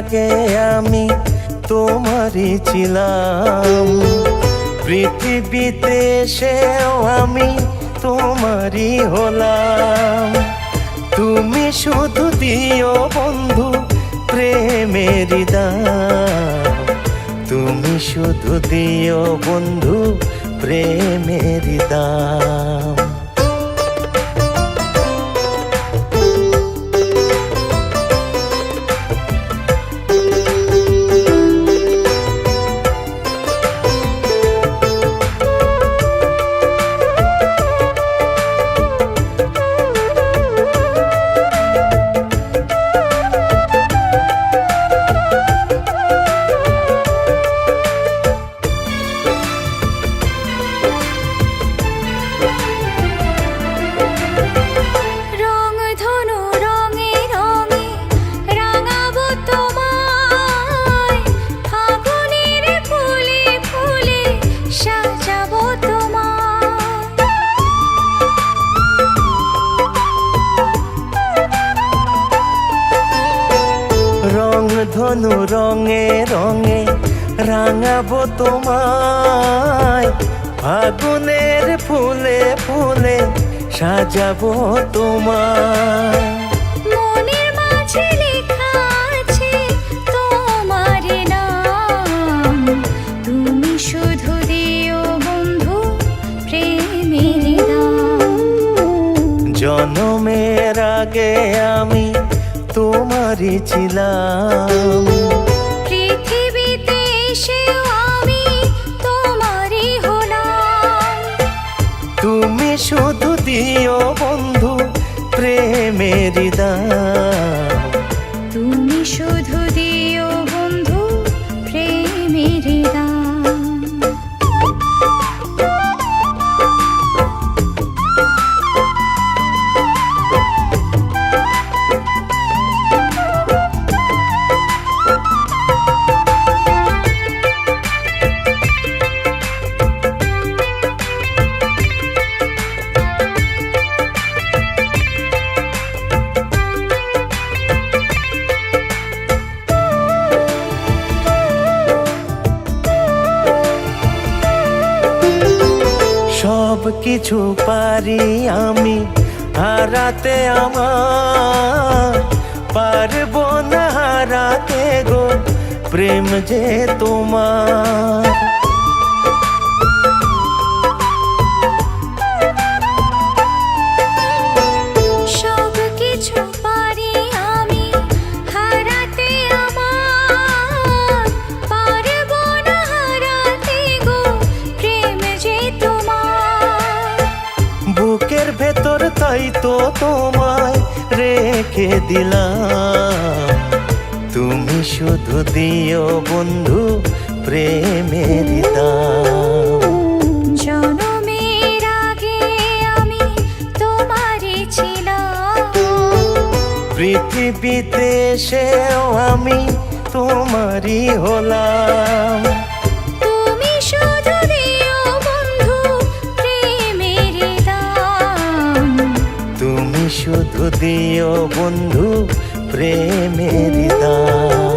আগে আমি তোমারই ছিলাম, পৃথিবীতে এসেও আমি তোমারই হলাম। তুমি শুধু দিও বন্ধু প্রেমের দাম, তুমি শুধু দিও বন্ধু প্রেমের দাম। ধনু রঙে রঙে রাঙাবো তোমায়, ফাগুনের ফুলে ফুলে সাজাবো তোমায়। মনের মাঝে লেখা আছে তোমার নাম, তুমি শুধু দিও বন্ধু প্রেমের দাম। জনমের আগে আমি তোমারই ছিলাম, পৃথিবীতে এসেও আমি তোমারই হলাম। তুমি শুধু দিও বন্ধু প্রেমের দাম, তুমি শুধু দিও বন্ধু প্রেমের দাম। সব কিছু পারি আমি হারাতে, আমার পারবো না হারাতে গো প্রেম যে তোমার। সব কিছু পারি আমি হারাতে, আমার পারবো না হারাতে গো প্রেম যে তোমার। বুকের ভেতর তাই তো তোমায় রেখে দিলাম, তুমি শুধু দিও বন্ধু প্রেমের দাম। জনমের আগে আমি তোমারই ছিলাম, পৃথিবীতে এসেও আমি তোমারই হলাম। তুমি শুধু দিও বন্ধু প্রেমের দাম, তুমি শুধু দিও বন্ধু প্রেমের দাম।